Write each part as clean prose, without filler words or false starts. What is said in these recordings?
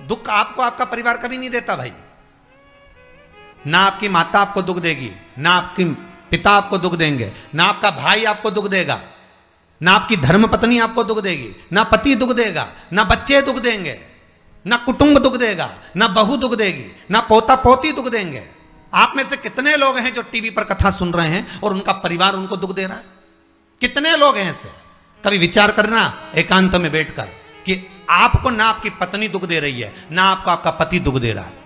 दुख आपको आपका परिवार कभी नहीं देता भाई। ना आपकी माता आपको दुख देगी, ना आपकी पिता आपको दुख देंगे, ना आपका भाई आपको दुख देगा, ना आपकी धर्म पत्नी आपको दुख देगी, ना पति दुख देगा, ना बच्चे दुख देंगे, ना कुटुंब दुख देगा, ना बहू दुख देगी, ना पोता पोती दुख देंगे। आप में से कितने लोग हैं जो टीवी पर कथा सुन रहे हैं और उनका परिवार उनको दुख दे रहा है? कितने लोग हैं ऐसे? कभी विचार करना एकांत में बैठकर कि आपको ना आपकी पत्नी दुख दे रही है, ना आपको आपका पति दुख दे रहा है,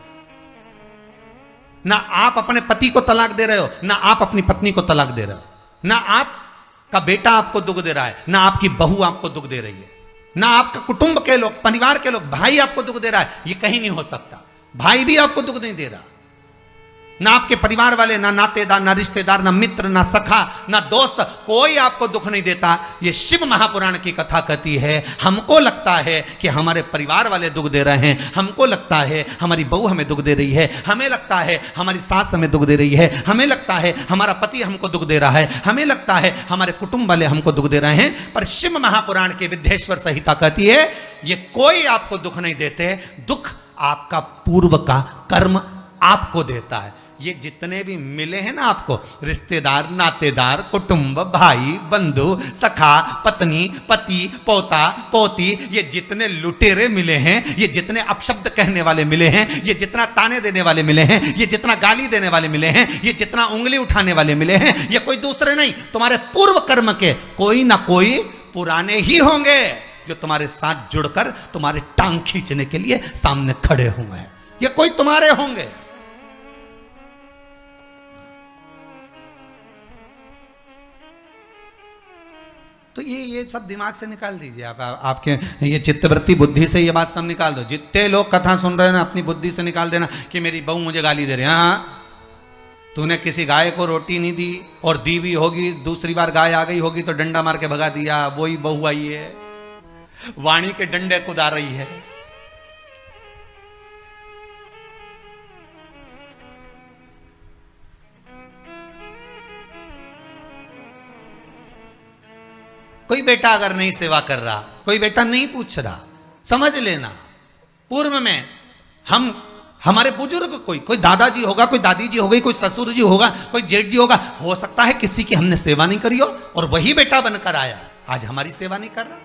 ना आप अपने पति को तलाक दे रहे हो, ना आप अपनी पत्नी को तलाक दे रहे हो, ना आपका बेटा आपको दुख दे रहा है, ना आपकी बहू आपको दुख दे रही है, ना आपका कुटुंब के लोग, परिवार के लोग, भाई आपको दुख दे रहा है। ये कहीं नहीं हो सकता। भाई भी आपको दुख नहीं दे रहा, ना आपके परिवार वाले, ना नातेदार, ना रिश्तेदार, ना मित्र, ना सखा, ना दोस्त, कोई आपको दुख नहीं देता। ये शिव महापुराण की कथा कहती है हमको लगता है कि हमारे परिवार वाले दुख दे रहे हैं, हमको लगता है हमारी बहू हमें दुख दे रही है, हमें लगता है हमारी सास हमें दुख दे रही है, हमें लगता है हमारा पति हमको दुख दे रहा है, हमें लगता है हमारे कुटुंब वाले हमको दुख दे रहे हैं। पर शिव महापुराण की विद्येश्वर संहिता कहती है ये कोई आपको दुख नहीं देते, दुख आपका पूर्व का कर्म आपको देता है। ये जितने भी मिले हैं ना आपको, रिश्तेदार, नातेदार, कुटुंब, भाई, बंधु, सखा, पत्नी, पति, पोता, पोती, ये जितने लुटेरे मिले हैं, ये जितने अपशब्द कहने वाले मिले हैं, ये जितना ताने देने वाले मिले हैं, ये जितना गाली देने वाले मिले हैं, ये जितना उंगली उठाने वाले मिले हैं, ये कोई दूसरे नहीं, तुम्हारे पूर्व कर्म के कोई ना कोई पुराने ही होंगे जो तुम्हारे साथ जुड़कर तुम्हारे टांग खींचने के लिए सामने खड़े हुए हैं। ये कोई तुम्हारे होंगे। तो ये सब दिमाग से निकाल दीजिए आप, आपके ये चित्तवृत्ति बुद्धि से ये बात सब निकाल दो। जितने लोग कथा सुन रहे हैं ना, अपनी बुद्धि से निकाल देना कि मेरी बहू मुझे गाली दे रही है। हाँ, तूने किसी गाय को रोटी नहीं दी और दी भी होगी, दूसरी बार गाय आ गई होगी तो डंडा मार के भगा दिया, वही बहू आई है, वाणी के डंडे कुदा रही है। कोई बेटा अगर नहीं सेवा कर रहा, कोई बेटा नहीं पूछ रहा, समझ लेना पूर्व में हमारे बुजुर्ग, कोई दादाजी होगा, कोई दादी जी हो गई, कोई ससुर जी होगा, कोई जेठ जी होगा, हो सकता है किसी की हमने सेवा नहीं करी हो और वही बेटा बनकर आया, आज हमारी सेवा नहीं कर रहा।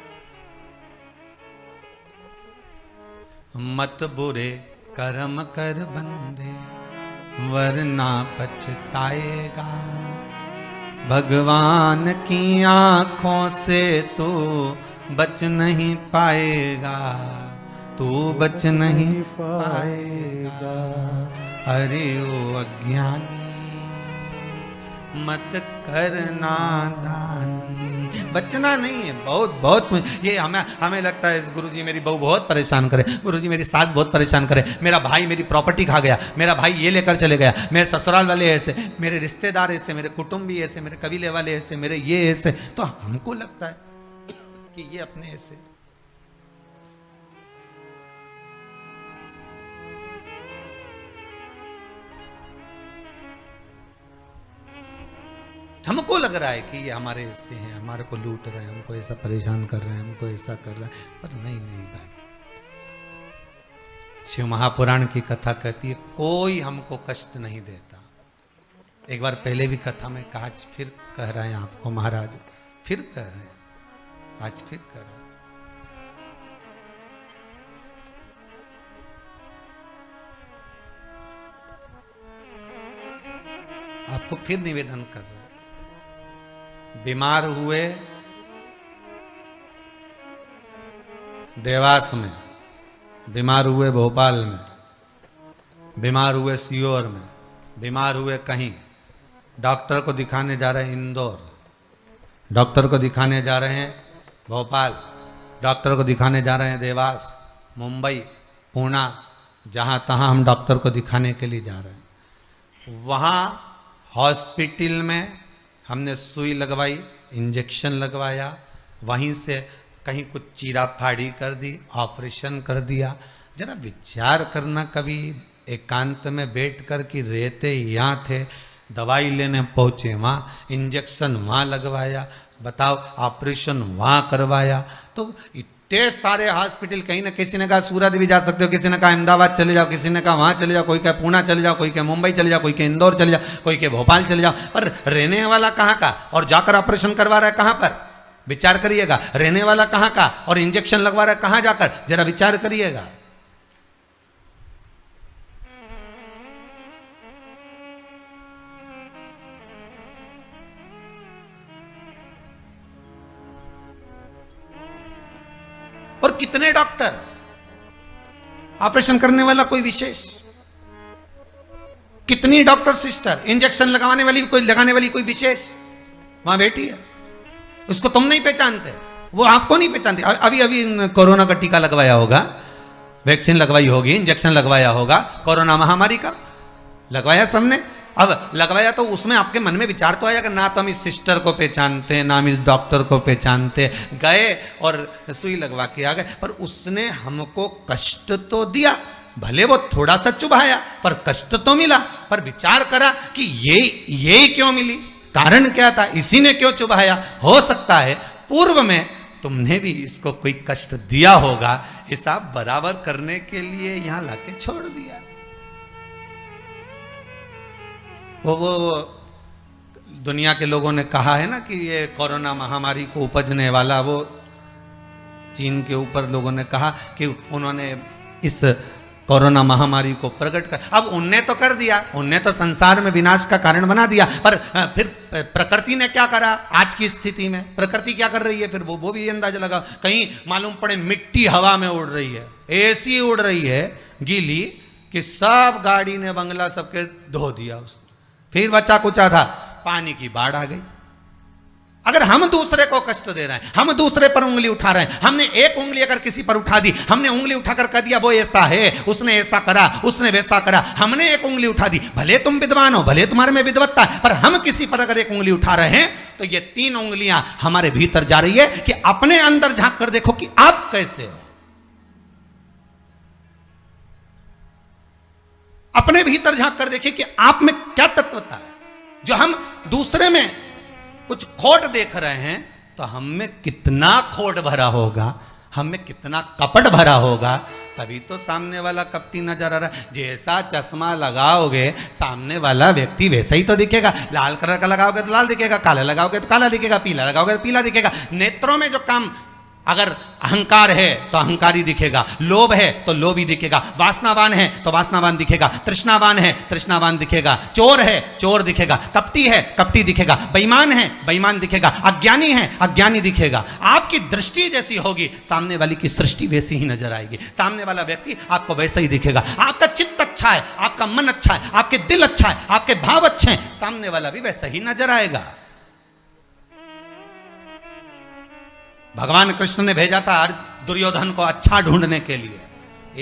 मत बुरे कर्म कर बंदे वरना पछताएगा, भगवान की आंखों से तू बच नहीं पाएगा, तू बच नहीं पाएगा। अरे ओ अज्ञानी मत करना दानी। बचना नहीं है, बहुत ये हमें लगता है गुरुजी मेरी बहू बहुत परेशान करे, गुरुजी मेरी सास बहुत परेशान करे, मेरा भाई मेरी प्रॉपर्टी खा गया, मेरा भाई ये लेकर चले गया, मेरे ससुराल वाले ऐसे, मेरे रिश्तेदार ऐसे, मेरे कुटुंबी ऐसे, मेरे कबीले वाले ऐसे, मेरे ये ऐसे। तो हमको लगता है कि ये अपने ऐसे। हमको लग रहा है कि ये हमारे ऐसे हैं, हमारे को लूट रहे हैं, हमको ऐसा परेशान कर रहे हैं, हमको ऐसा कर रहे हैं, पर नहीं भाई। शिव महापुराण की कथा कहती है कोई हमको कष्ट नहीं देता। एक बार पहले भी कथा में कहा, आज फिर कह रहे हैं आपको महाराज, फिर कह रहे हैं, आज फिर कह रहे हैं। आपको फिर निवेदन कर रहे हैं, बीमार हुए देवास में, बीमार हुए भोपाल में, बीमार हुए सीहोर में, बीमार हुए कहीं, डॉक्टर को दिखाने जा रहे हैं इंदौर, डॉक्टर को दिखाने जा रहे हैं भोपाल, डॉक्टर को दिखाने जा रहे हैं देवास, मुंबई, पुणे, जहाँ तहाँ हम डॉक्टर को दिखाने के लिए जा रहे हैं। वहाँ हॉस्पिटल में हमने सुई लगवाई, इंजेक्शन लगवाया, वहीं से कहीं कुछ चीरा फाड़ी कर दी, ऑपरेशन कर दिया। जरा विचार करना कभी एकांत में बैठ कर कि रहते यहाँ थे, दवाई लेने पहुँचे वहाँ, इंजेक्शन वहाँ लगवाया, बताओ ऑपरेशन वहाँ करवाया। तो इतने सारे हॉस्पिटल, कहीं ना किसी ने कहा सूरत भी जा सकते हो, किसी ने कहा अहमदाबाद चले जाओ, किसी ने कहा वहां चले जाओ, कोई कहे पूना चले जाओ, कोई कहे मुंबई चले जाओ, कोई कहे इंदौर चले जाओ, कोई कहे भोपाल चले जाओ, पर रहने वाला कहाँ का और जाकर ऑपरेशन करवा रहा है कहाँ पर? विचार करिएगा। रहने वाला कहाँ का और इंजेक्शन लगवा रहा है कहाँ जाकर? जरा विचार करिएगा। और कितने डॉक्टर, ऑपरेशन करने वाला कोई विशेष, कितनी डॉक्टर सिस्टर, इंजेक्शन लगाने वाली कोई विशेष वहां बैठी है, उसको तुम नहीं पहचानते, वो आपको नहीं पहचानती। अभी अभी कोरोना का टीका लगवाया होगा, वैक्सीन लगवाई होगी, इंजेक्शन लगवाया होगा, कोरोना महामारी का लगवाया सबने। अब लगवाया तो उसमें आपके मन में विचार तो आया कि ना तो हम इस सिस्टर को पहचानते हैं, ना हम इस डॉक्टर को पहचानते, गए और सुई लगवा के आ गए, पर उसने हमको कष्ट तो दिया, भले वो थोड़ा सा चुभाया पर कष्ट तो मिला। पर विचार करा कि ये क्यों मिली, कारण क्या था, इसी ने क्यों चुभाया? हो सकता है पूर्व में तुमने भी इसको कोई कष्ट दिया होगा, हिसाब बराबर करने के लिए यहां लाके छोड़ दिया। वो दुनिया के लोगों ने कहा है ना कि ये कोरोना महामारी को उपजने वाला, वो चीन के ऊपर लोगों ने कहा कि उन्होंने इस कोरोना महामारी को प्रकट कर, अब उनने तो कर दिया, उनने तो संसार में विनाश का कारण बना दिया, पर फिर प्रकृति ने क्या करा? आज की स्थिति में प्रकृति क्या कर रही है? फिर वो भी अंदाजा लगा, कहीं मालूम पड़े मिट्टी हवा में उड़ रही है, ऐसी उड़ रही है गीली कि सब गाड़ी ने बंगला सबके धो दिया उसने। फिर बचा कुचा था, पानी की बाढ़ आ गई। अगर हम दूसरे को कष्ट दे रहे हैं, हम दूसरे पर उंगली उठा रहे हैं, हमने एक उंगली अगर किसी पर उठा दी, हमने उंगली उठाकर कह दिया वो ऐसा है, उसने ऐसा करा, उसने वैसा करा, हमने एक उंगली उठा दी, भले तुम विद्वान हो, भले तुम्हारे में विद्वत्ता है, पर हम किसी पर अगर एक उंगली उठा रहे हैं तो ये 3 उंगलियां हमारे भीतर जा रही है कि अपने अंदर झांक कर देखो कि आप कैसे हो, अपने भीतर झांक कर देखिए कि आप में क्या तत्वता है। जो हम दूसरे में कुछ खोट देख रहे हैं तो हम में कितना खोट भरा होगा, हम में कितना कपट भरा होगा, तभी तो सामने वाला कपटी नजर आ रहा है। जैसा चश्मा लगाओगे सामने वाला व्यक्ति वैसा ही तो दिखेगा। लाल कलर का लगाओगे तो लाल दिखेगा, काला लगाओगे तो काला दिखेगा, पीला लगाओगे तो पीला दिखेगा। नेत्रों में जो काम, अगर अहंकार है तो अहंकारी दिखेगा, लोभ है तो लोभी दिखेगा, वासनावान है तो वासनावान दिखेगा, तृष्णावान है तृष्णावान दिखेगा, चोर है चोर दिखेगा, कपटी है कपटी दिखेगा, बेईमान है बेईमान दिखेगा, अज्ञानी है अज्ञानी दिखेगा। आपकी दृष्टि जैसी होगी सामने वाली की सृष्टि वैसी ही नजर आएगी, सामने वाला व्यक्ति आपको वैसा ही दिखेगा। आपका चित्त अच्छा है, आपका मन अच्छा है, आपके दिल अच्छा है, आपके भाव अच्छे हैं, सामने वाला भी वैसा ही नजर आएगा। भगवान कृष्ण ने भेजा था दुर्योधन को अच्छा ढूंढने के लिए,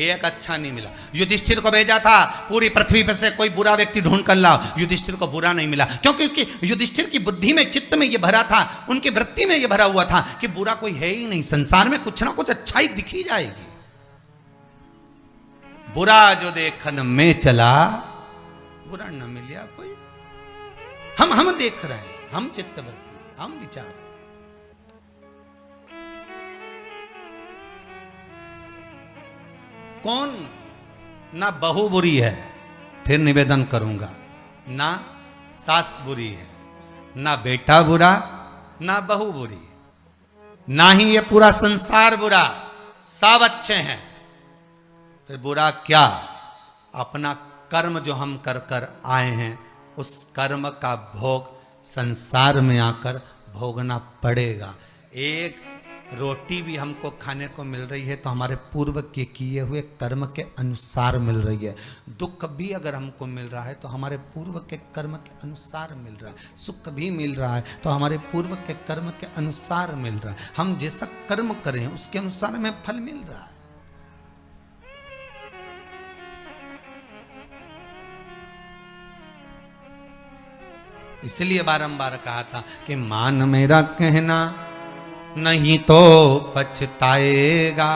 एक अच्छा नहीं मिला। युधिष्ठिर को भेजा था पूरी पृथ्वी पर से कोई बुरा व्यक्ति ढूंढ कर लाओ, युधिष्ठिर को बुरा नहीं मिला, क्योंकि उसकी युधिष्ठिर की बुद्धि में, चित्त में ये भरा था, उनकी वृत्ति में ये भरा हुआ था कि बुरा कोई है ही नहीं, संसार में कुछ ना कुछ अच्छाई दिखी जाएगी। बुरा जो देखन में चला बुरा न मिलिया कोई। हम देख रहे हैं, हम चित्तवृत्ति से, हम विचार, कौन ना बहू बुरी है, फिर निवेदन करूंगा, ना सास बुरी है, ना बेटा बुरा, ना बहू बुरी, ना ही ये पूरा संसार बुरा, सब अच्छे हैं। फिर बुरा क्या? अपना कर्म जो हम कर कर आए हैं, उस कर्म का भोग संसार में आकर भोगना पड़ेगा। एक रोटी भी हमको खाने को मिल रही है तो हमारे पूर्व के किए हुए कर्म के अनुसार मिल रही है। दुख भी अगर हमको मिल रहा है तो हमारे पूर्व के कर्म के अनुसार मिल रहा है। सुख भी मिल रहा है तो हमारे पूर्व के कर्म के अनुसार मिल रहा है। हम जैसा कर्म करें उसके अनुसार हमें फल मिल रहा है। इसलिए बारंबार कहा था कि मान मेरा कहना नहीं तो पछताएगा,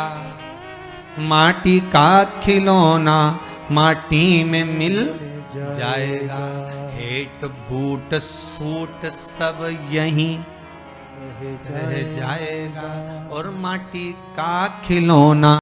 माटी का खिलौना माटी में मिल जाएगा, हेट बूट सूट सब यहीं रह जाएगा और माटी का खिलौना